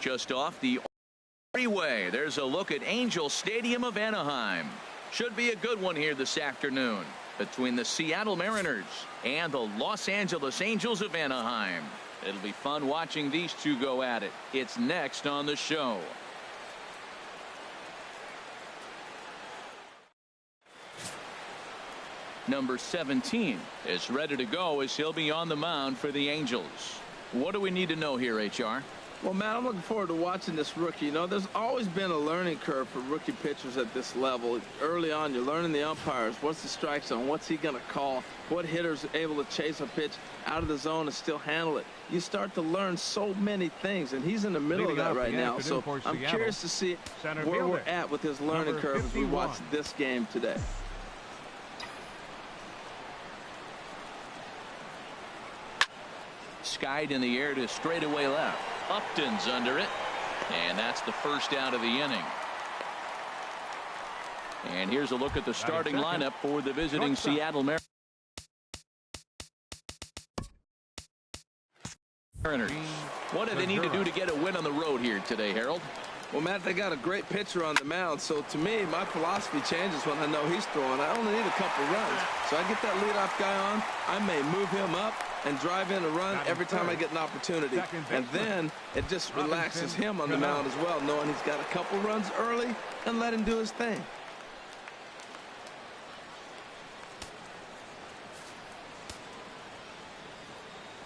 just off the freeway. There's a look at Angel Stadium of Anaheim. Should be a good one here this afternoon between the Seattle Mariners and the Los Angeles Angels of Anaheim. It'll be fun watching these two go at it. It's next on the show. Number 17 is ready to go as he'll be on the mound for the Angels. What do we need to know here, HR? Well, Matt, I'm looking forward to watching this rookie. You know, there's always been a learning curve for rookie pitchers at this level. Early on, you're learning the umpires. What's the strike zone? What's he going to call? What hitter's able to chase a pitch out of the zone and still handle it? You start to learn so many things, and he's in the middle of that right now. So I'm curious to see where we're at with his learning curve as we watch this game today. Skied in the air to straightaway left. Upton's under it, and that's the first out of the inning. And here's a look at the starting lineup for the visiting Seattle Mariners. What do they need to do to get a win on the road here today, Harold? Well, Matt, they got a great pitcher on the mound, so to me, my philosophy changes when I know he's throwing. I only need a couple runs. So I get that leadoff guy on, I may move him up and drive in a run every time I get an opportunity. And then it just relaxes him on the mound as well, knowing he's got a couple runs early and let him do his thing.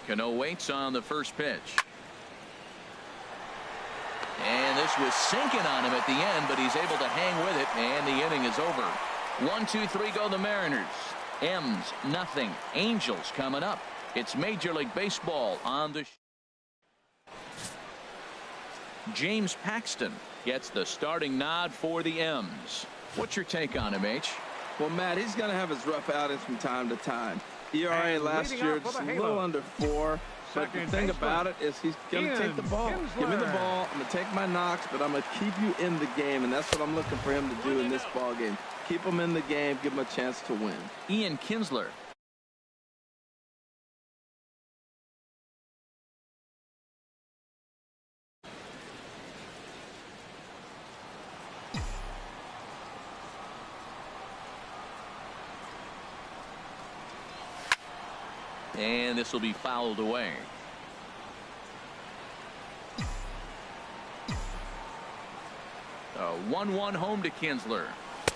Cano waits on the first pitch. And this was sinking on him at the end, but he's able to hang with it, and the inning is over. 1, 2, 3 go the Mariners. M's nothing. Angels coming up. It's Major League Baseball on the James Paxton gets the starting nod for the M's. What's your take on him, H? Well, Matt, he's going to have his rough outings from time to time. ERA last year just a little under 4. But the thing about it is he's going to take the ball. Give me the ball. I'm going to take my knocks, but I'm going to keep you in the game, and that's what I'm looking for him to do in this ball game. Keep him in the game, give him a chance to win. Ian Kinsler. And this will be fouled away. A 1-1 home to Kinsler.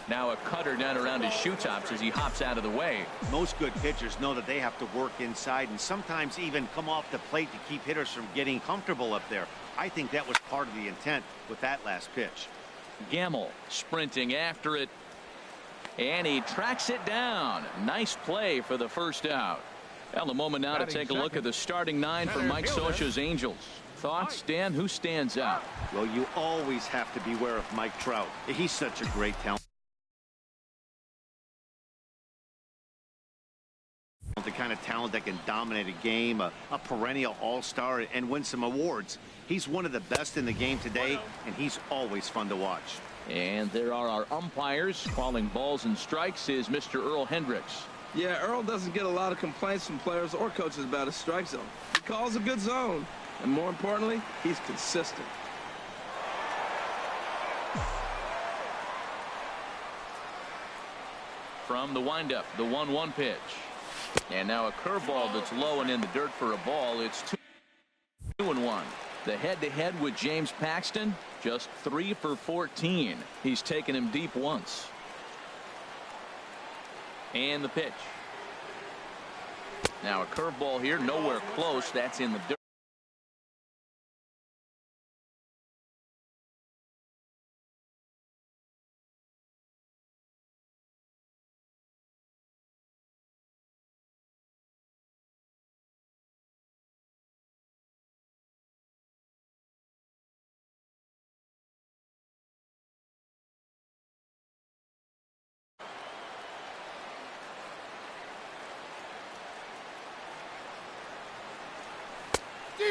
Now a cutter down around his shoe tops as he hops out of the way. Most good pitchers know that they have to work inside and sometimes even come off the plate to keep hitters from getting comfortable up there. I think that was part of the intent with that last pitch. Gamble sprinting after it, and he tracks it down. Nice play for the first out. Well, a moment now to take a look at the starting 9 for Mike Scioscia's Angels. Thoughts, Dan? Who stands out? Well, you always have to beware of Mike Trout. He's such a great talent. The kind of talent that can dominate a game, a perennial all-star, and win some awards. He's one of the best in the game today, and he's always fun to watch. And there are our umpires calling balls and strikes is Mr. Earl Hendricks. Yeah, Earl doesn't get a lot of complaints from players or coaches about his strike zone. He calls a good zone, and more importantly, he's consistent. From the windup, the 1-1 pitch. And now a curveball that's low and in the dirt for a ball. It's 2-1. The head-to-head with James Paxton, just 3 for 14. He's taken him deep once. And the pitch. Now a curveball here, nowhere close. That's in the dirt.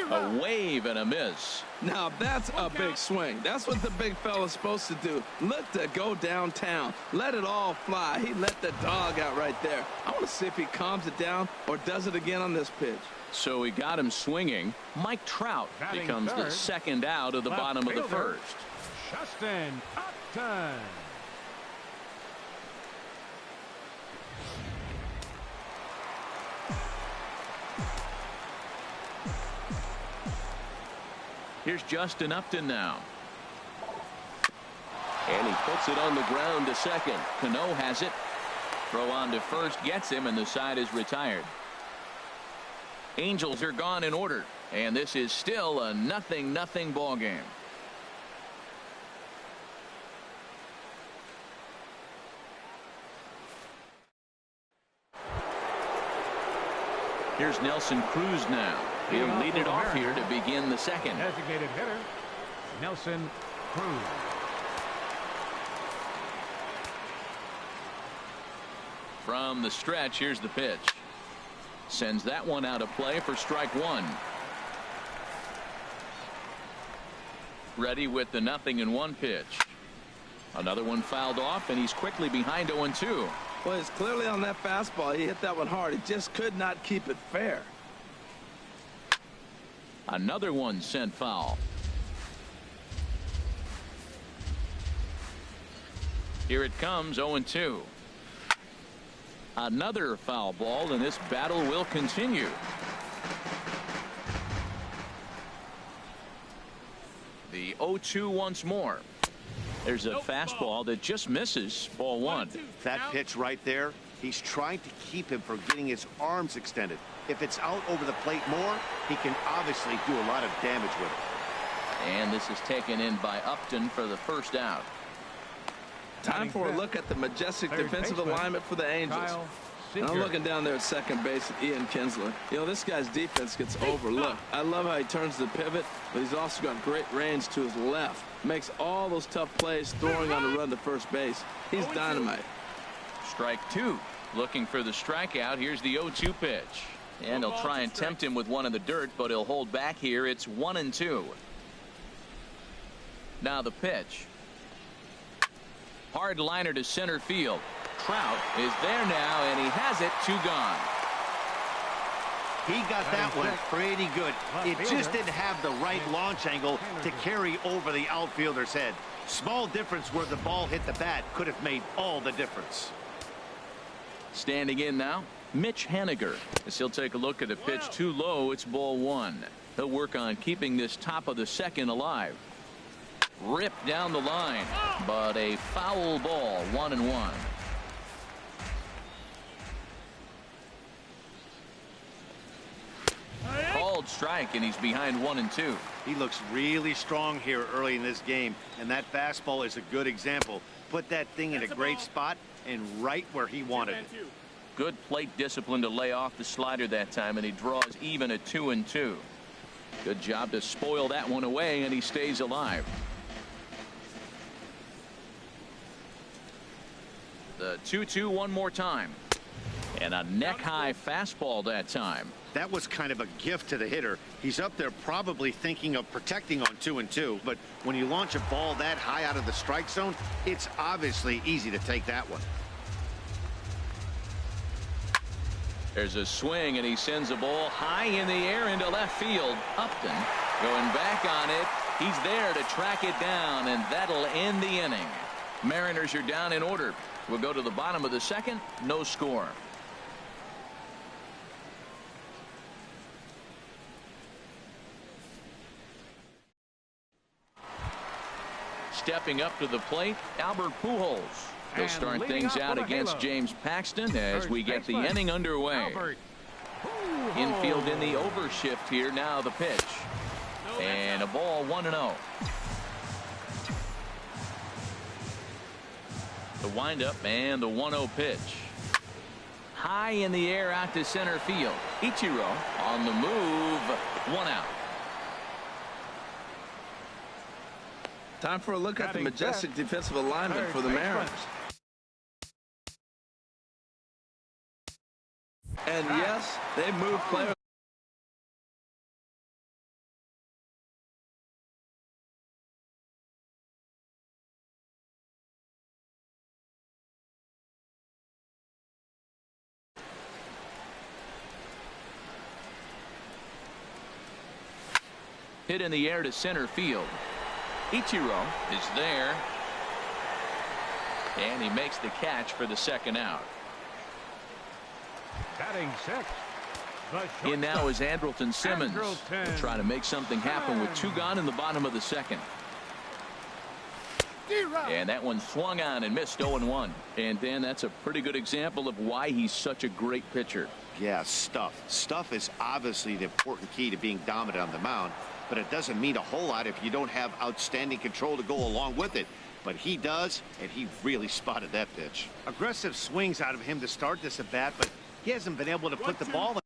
A wave and a miss. Now that's a big swing. That's what the big fella's supposed to do. Look to go downtown. Let it all fly. He let the dog out right there. I want to see if he calms it down or does it again on this pitch. So we got him swinging. Mike Trout becomes the second out of the bottom of the first. Justin Upton. Here's Justin Upton now. And he puts it on the ground to second. Cano has it. Throw on to first gets him, and the side is retired. Angels are gone in order, and this is still a 0-0 ball game. Here's Nelson Cruz now. He'll lead it off here to begin the second. Designated hitter, Nelson Cruz. From the stretch, here's the pitch. Sends that one out of play for strike one. Ready with the 0-1 pitch. Another one fouled off, and he's quickly behind 0-2. Well, he's clearly on that fastball. He hit that one hard. He just could not keep it fair. Another one sent foul. Here it comes, 0-2. Another foul ball, and this battle will continue. The 0-2 once more. There's a fastball that just misses. Ball one. That pitch right there, he's trying to keep him from getting his arms extended. If it's out over the plate more, he can obviously do a lot of damage with it. And this is taken in by Upton for the first out. Time for a look at the majestic defensive alignment for the Angels. And I'm looking down there at second base at Ian Kinsler. You know, this guy's defense gets overlooked. I love how he turns the pivot, but he's also got great range to his left. Makes all those tough plays throwing on the run to first base. He's dynamite. Strike two. Looking for the strikeout. Here's the 0-2 pitch. And he'll try and tempt him with one in the dirt, but he'll hold back here. It's 1-2. Now the pitch. Hard liner to center field. Trout is there now, and he has it. 2 gone. He got that one pretty good. It just didn't have the right launch angle to carry over the outfielder's head. Small difference where the ball hit the bat could have made all the difference. Standing in now, Mitch Haniger. As he'll take a look at a pitch too low, it's ball one. He'll work on keeping this top of the second alive. Ripped down the line, but a foul ball. 1-1. Called strike, and he's behind 1-2. He looks really strong here early in this game, and that fastball is a good example. Put that thing in a great spot and right where he wanted it. Good plate discipline to lay off the slider that time, and he draws even at 2-2. Good job to spoil that one away, and he stays alive. The 2-2 one more time. And a neck-high fastball that time. That was kind of a gift to the hitter. He's up there probably thinking of protecting on 2-2, but when you launch a ball that high out of the strike zone, it's obviously easy to take that one. There's a swing, and he sends a ball high in the air into left field. Upton going back on it. He's there to track it down, and that'll end the inning. Mariners are down in order. We'll go to the bottom of the second. No score. Stepping up to the plate, Albert Pujols. He'll start things out against James Paxton as we get the inning underway. Infield in the overshift here. Now the pitch. And a ball. 1-0. The windup and the 1-0 pitch. High in the air out to center field. Ichiro on the move. 1 out. Time for a look at the majestic defensive alignment for the Mariners. And yes, they moved players. hit in the air to center field. Ichiro is there, and he makes the catch for the second out. Batting six. In now is Andrelton Simmons. They'll try to make something happen with 2 gone in the bottom of the second. And that one swung on and missed 0-1. And Dan, that's a pretty good example of why he's such a great pitcher. Yeah, stuff. Stuff is obviously the important key to being dominant on the mound, but it doesn't mean a whole lot if you don't have outstanding control to go along with it. But he does, and he really spotted that pitch. Aggressive swings out of him to start this at bat, but he hasn't been able to put the ball in.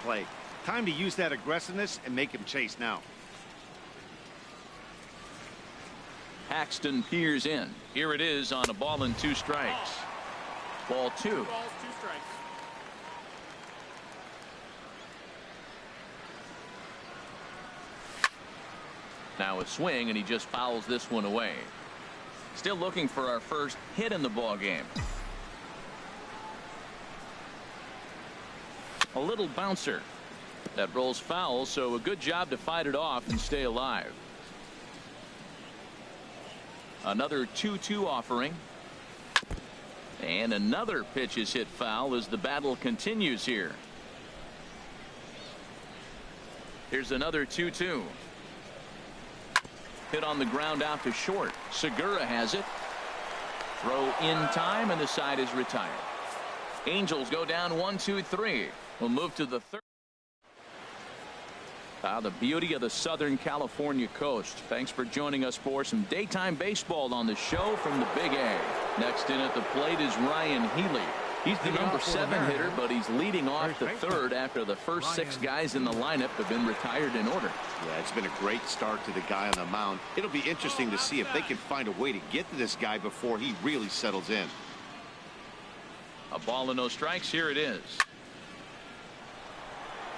Play. Time to use that aggressiveness and make him chase now. Paxton peers in. Here it is on a ball and 2 strikes. Ball 2. 2 balls, 2 strikes. Now a swing, and he just fouls this one away. Still looking for our first hit in the ball game. A little bouncer that rolls foul, so a good job to fight it off and stay alive. Another 2-2 offering, and another pitch is hit foul as the battle continues here. Here's another 2-2. Hit on the ground out to short. Segura has it. Throw in time, and the side is retired. Angels go down 1-2-3. We'll move to the third. The beauty of the Southern California coast. Thanks for joining us for some daytime baseball on the show from the Big A. Next in at the plate is Ryan Healy. He's the number 7 hitter, but he's leading off the third after the first 6 guys in the lineup have been retired in order. Yeah, it's been a great start to the guy on the mound. It'll be interesting to see if they can find a way to get to this guy before he really settles in. A ball and no strikes. Here it is.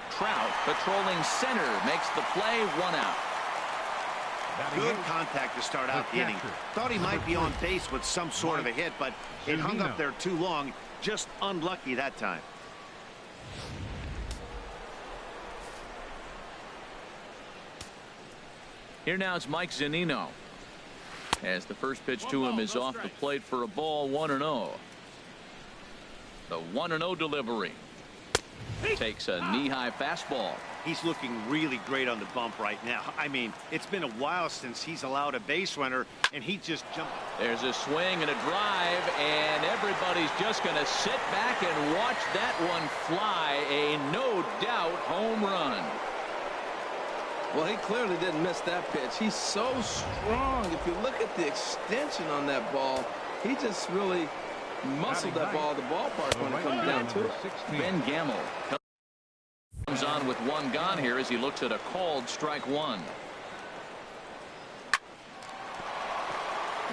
Trout patrolling center makes the play. 1 out. Good contact to start out the inning. Thought he might be on base with some sort of a hit, but it hung up there too long. Just unlucky that time. Here now it's Mike Zunino. As the first pitch to him is off the plate for a ball. 1-0. The 1-0 delivery. Takes a knee-high fastball. He's looking really great on the bump right now. I mean, it's been a while since he's allowed a base runner, and he just jumped. There's a swing and a drive, and everybody's just going to sit back and watch that one fly. A no-doubt home run. Well, he clearly didn't miss that pitch. He's so strong. If you look at the extension on that ball, he just really muscled that ball to the ballpark when it comes down to it. Ben Gamble comes on with 1 gone here as he looks at a called strike 1.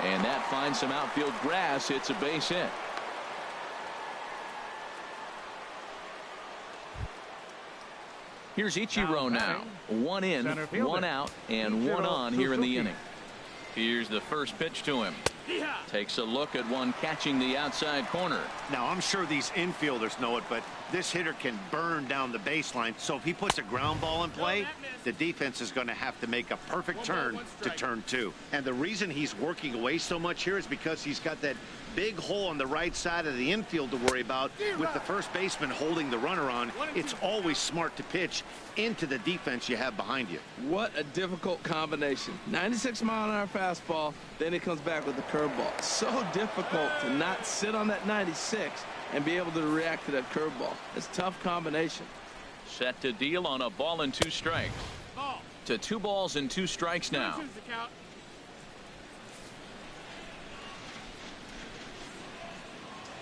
And that finds some outfield grass. It's a base hit. Here's Ichiro now. 1 in, 1 out, and 1 on here in the inning. Here's the first pitch to him. Takes a look at one catching the outside corner. Now, I'm sure these infielders know it, but this hitter can burn down the baseline. So if he puts a ground ball in play, the defense is going to have to make a perfect turn to turn 2. And the reason he's working away so much here is because he's got that big hole on the right side of the infield to worry about. With the first baseman holding the runner on, it's always smart to pitch into the defense you have behind you. What a difficult combination. 96-mile-an-hour fastball, then he comes back with the curveball. So difficult to not sit on that 96 and be able to react to that curveball. It's a tough combination. Set to deal on a ball and 2 strikes. To 2 balls and 2 strikes now.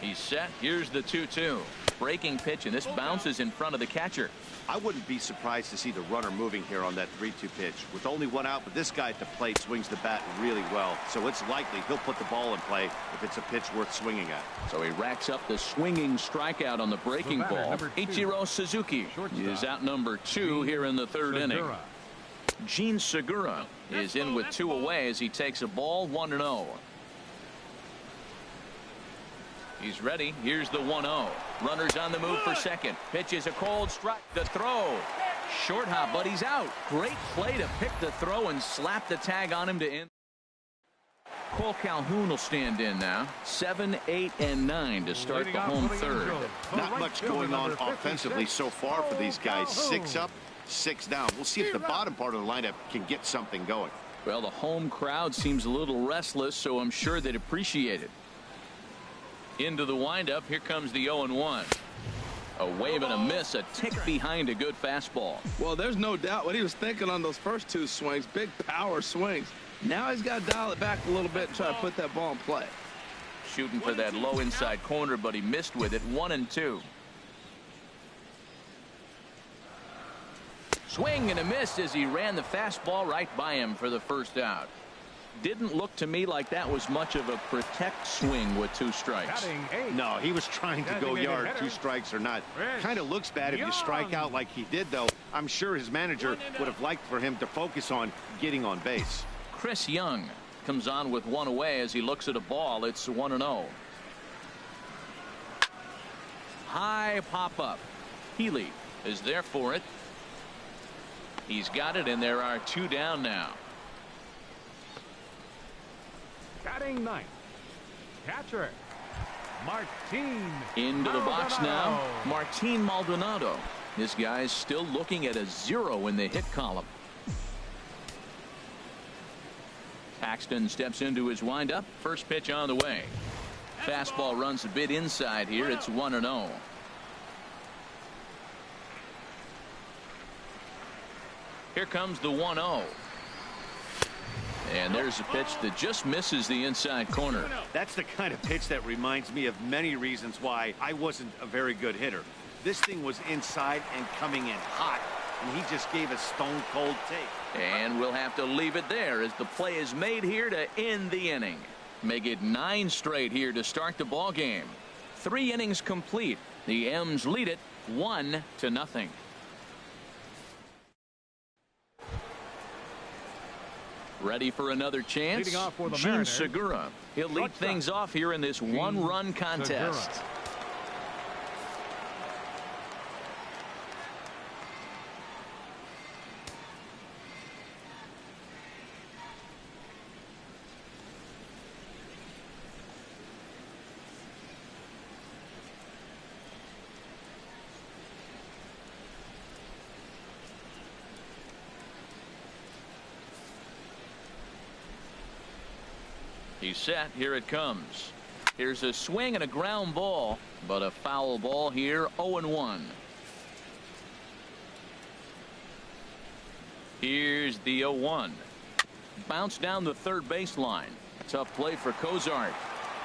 He's set. Here's the 2-2. Breaking pitch, and this bounces in front of the catcher. I wouldn't be surprised to see the runner moving here on that 3-2 pitch. With only 1 out, but this guy at the plate swings the bat really well. So it's likely he'll put the ball in play if it's a pitch worth swinging at. So he racks up the swinging strikeout on the breaking ball. Ichiro Suzuki is out number 2 here in the 3rd inning. Gene Segura is in with 2 away as he takes a ball. 1-0. He's ready. Here's the 1-0. Runners on the move for second. Pitch is a cold strike. The throw. Short hop, but he's out. Great play to pick the throw and slap the tag on him to end. Cole Calhoun will stand in now. 7, 8, and 9 to start the home 3rd. Not much going on offensively so far for these guys. 6 up, 6 down. We'll see if the bottom part of the lineup can get something going. Well, the home crowd seems a little restless, so I'm sure they'd appreciate it. Into the windup. Here comes the 0-1. A wave and a miss, a tick behind a good fastball. Well, there's no doubt what he was thinking on those first 2 swings. Big power swings. Now he's got to dial it back a little bit and try to put that ball in play. Shooting for that low inside corner, but he missed with it. 1-2. Swing and a miss as he ran the fastball right by him for the first out. Didn't look to me like that was much of a protect swing with 2 strikes. No, he was trying to go yard, 2 strikes or not. Kind of looks bad if you strike out like he did, though. I'm sure his manager would have liked for him to focus on getting on base. Chris Young comes on with 1 away as he looks at a ball. It's 1-0. High pop up. Healy is there for it. He's got it, and there are 2 down now. Batting 9th, catcher Martin. Into the box now, Martin Maldonado. This guy's still looking at a 0 in the hit column. Paxton steps into his windup. First pitch on the way. Fastball runs a bit inside here. It's 1-0. Here comes the 1-0. And there's a pitch that just misses the inside corner. That's the kind of pitch that reminds me of many reasons why I wasn't a very good hitter. This thing was inside and coming in hot, and he just gave a stone-cold take. And we'll have to leave it there as the play is made here to end the inning. Make it 9 straight here to start the ball game. 3 innings complete. The M's lead it 1-0. Ready for another chance? Leading off for the Jun Mariners, Segura. He'll lead things off here in this one-run contest. Segura. He's set. Here it comes. Here's a swing and a ground ball, but a foul ball here. 0-1. Here's the 0-1. Bounce down the third baseline. Tough play for Cozart.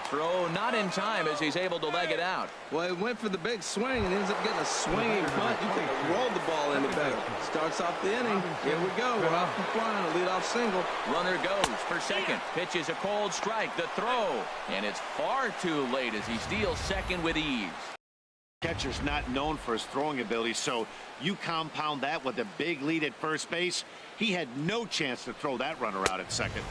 Throw not in time as he's able to leg it out. Well, he went for the big swing and ends up getting a swinging bunt. You could have rolled the ball any better. Starts off the inning. Here we go. We're off the flying. A leadoff single. Runner goes for second. Pitches a cold strike. The throw. And it's far too late as he steals second with ease. Catcher's not known for his throwing ability, so you compound that with a big lead at first base. He had no chance to throw that runner out at second.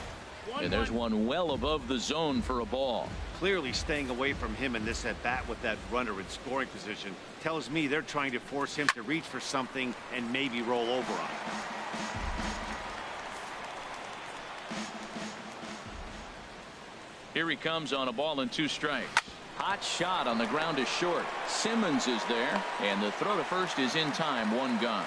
And there's one well above the zone for a ball. Clearly staying away from him in this at bat with that runner in scoring position tells me they're trying to force him to reach for something and maybe roll over on it. Here he comes on a ball and 2 strikes. Hot shot on the ground is short. Simmons is there, and the throw to first is in time. 1 gone.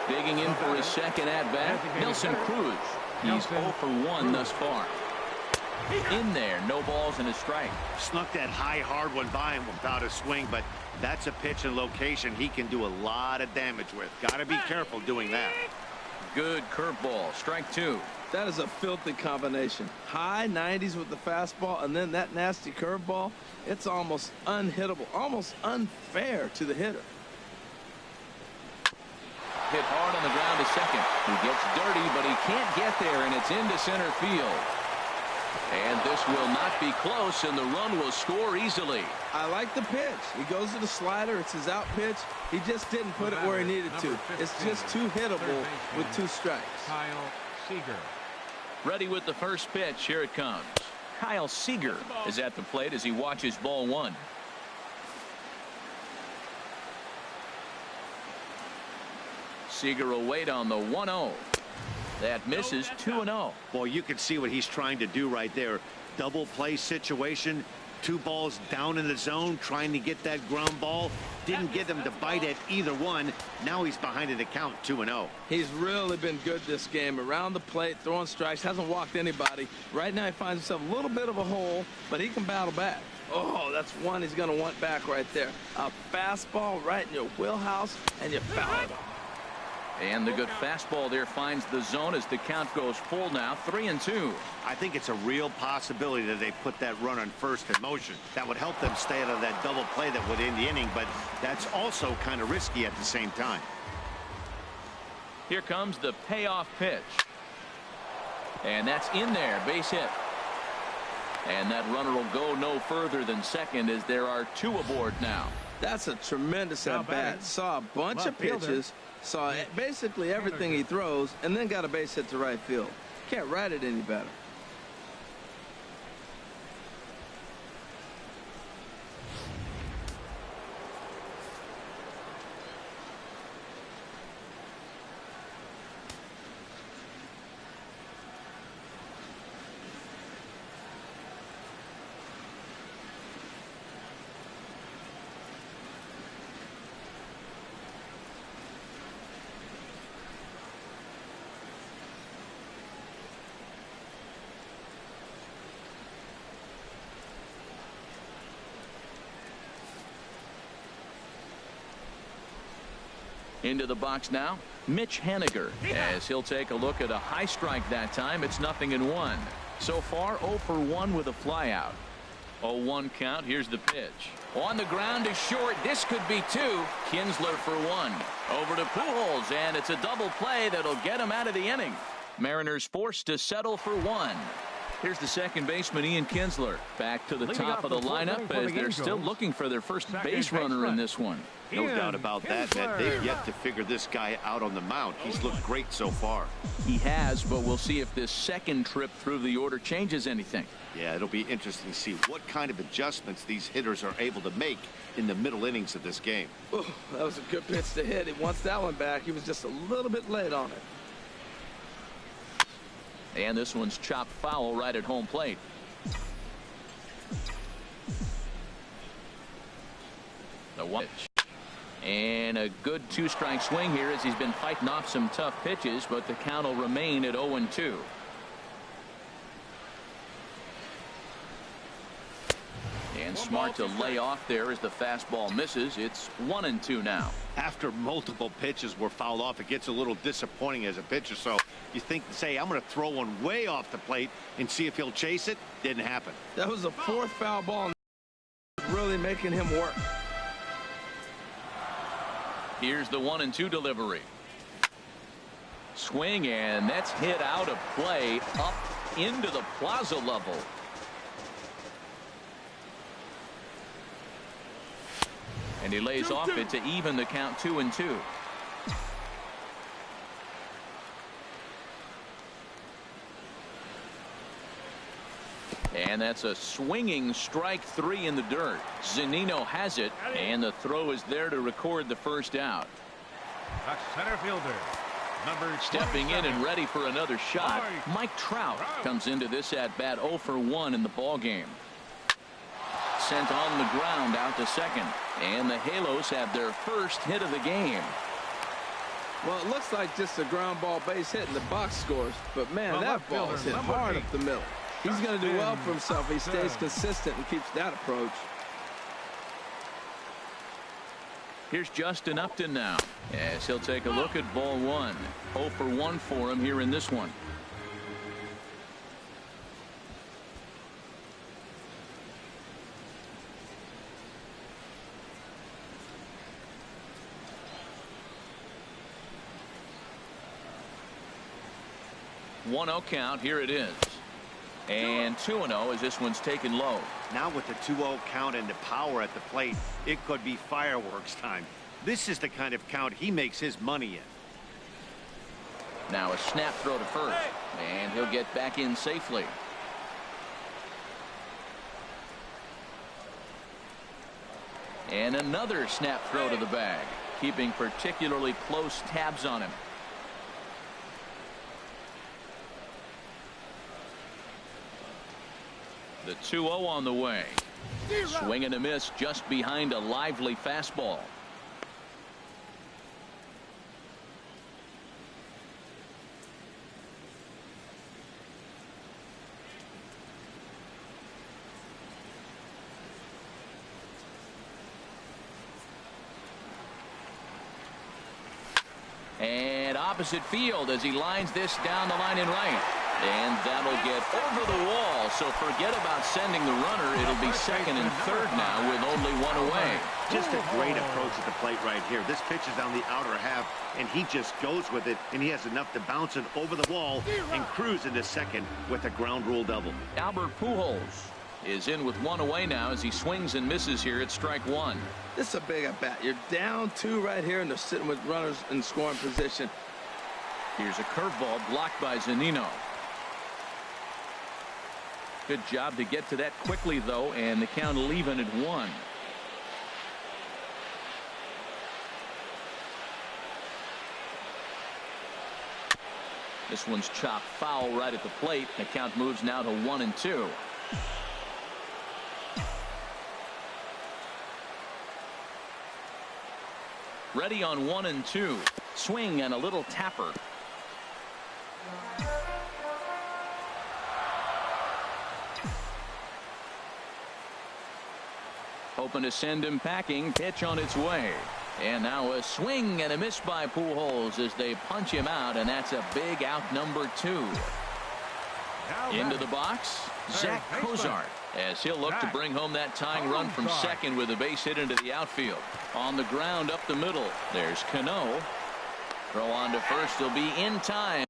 Digging in for his second at-bat, Nelson Cruz. He's 0 for 1 thus far. In there, no balls and a strike. Snuck that high, hard one by him without a swing, but that's a pitch and location he can do a lot of damage with. Got to be careful doing that. Good curveball. Strike 2. That is a filthy combination. High 90s with the fastball and then that nasty curveball. It's almost unhittable, almost unfair to the hitter. Hit hard on the ground to second. He gets dirty, but he can't get there, and it's into center field. And this will not be close, and the run will score easily. I like the pitch. He goes to the slider. It's his out pitch. He just didn't put it where he needed to. It's just too hittable with 2 strikes. Kyle Seager. Ready with the first pitch. Here it comes. Kyle Seager is at the plate as he watches ball 1. Seager will wait on the 1-0. That misses. 2-0. Boy, you can see what he's trying to do right there. Double play situation. 2 balls down in the zone, trying to get that ground ball. Didn't get him to bite at either one. Now he's behind in the count. 2-0. He's really been good this game. Around the plate, throwing strikes, hasn't walked anybody. Right now he finds himself a little bit of a hole, but he can battle back. Oh, that's one he's going to want back right there. A fastball right in your wheelhouse, and you foul it. And the good fastball there finds the zone as the count goes full now. 3-2. I think it's a real possibility that they put that run on first in motion. That would help them stay out of that double play that would end the inning, but that's also kind of risky at the same time. Here comes the payoff pitch. And that's in there. Base hit. And that runner will go no further than second as there are 2 aboard now. That's a tremendous at-bat. Saw a bunch of pitches. Saw basically everything he throws, and then got a base hit to right field. Can't write it any better. Into the box now, Mitch Haniger, as he'll take a look at a high strike that time. It's 0-1. So far 0 for 1 with a flyout. 0-1 count. Here's the pitch. On the ground is short. This could be 2. Kinsler for 1. Over to Pujols, and it's a double play that'll get him out of the inning. Mariners forced to settle for 1. Here's the second baseman, Ian Kinsler, back to the top of the lineup as they're still looking for their first base runner in this one. No doubt about that, Matt. They've yet to figure this guy out on the mound. He's looked great so far. He has, but we'll see if this second trip through the order changes anything. Yeah, it'll be interesting to see what kind of adjustments these hitters are able to make in the middle innings of this game. Ooh, that was a good pitch to hit. He wants that one back. He was just a little bit late on it. And this one's chopped foul right at home plate. The pitch. And a good 2-strike swing here as he's been fighting off some tough pitches, but the count will remain at 0-2. And smart to lay off there as the fastball misses. It's 1-2 now. After multiple pitches were fouled off, it gets a little disappointing as a pitcher. So you think, say, I'm going to throw one way off the plate and see if he'll chase it. Didn't happen. That was the 4th foul ball, really making him work. Here's the 1-2 delivery. Swing, and that's hit out of play up into the plaza level. And he lays off it to even the count 2-2. And that's a swinging strike 3 in the dirt. Zunino has it, and the throw is there to record the first out. The center fielder, number stepping in and ready for another shot. Mike Trout comes into this at bat 0 for 1 in the ball game. Sent on the ground out to second, and the Halos have their first hit of the game. Well, it looks like just a ground ball base hit in the box scores, but man, that ball is hit hard up the middle. He's going to do well for himself. He stays consistent and keeps that approach. Here's Justin Upton now, as he'll take a look at ball 1. 0 for 1 for him here in this one. One-0 count. Here it is. And 2-0 as this one's taken low. Now with the 2-0 count and the power at the plate, it could be fireworks time. This is the kind of count he makes his money in. Now a snap throw to first, and he'll get back in safely. And another snap throw to the bag, keeping particularly close tabs on him. The 2-0 on the way. Swing and a miss just behind a lively fastball. And opposite field as he lines this down the line in right. And that'll get over the wall, so forget about sending the runner. It'll be second and third now with only 1 away. Just a great approach at the plate right here. This pitch is on the outer half, and he just goes with it, and he has enough to bounce it over the wall and cruise into second with a ground rule double. Albert Pujols is in with 1 away now as he swings and misses here at strike 1. This is a big at bat. You're down 2 right here, and they're sitting with runners in scoring position. Here's a curveball blocked by Zunino. Good job to get to that quickly, though, and the count even at 1. This one's chopped foul right at the plate. The count moves now to 1-2. Ready on 1-2. Swing and a little tapper. Hoping to send him packing. Pitch on its way. And now a swing and a miss by Pujols as they punch him out, and that's a big out number 2. Into the box, Zach Cozart, as he'll look to bring home that tying run from second with a base hit into the outfield. On the ground up the middle, there's Cano. Throw on to first, he'll be in time.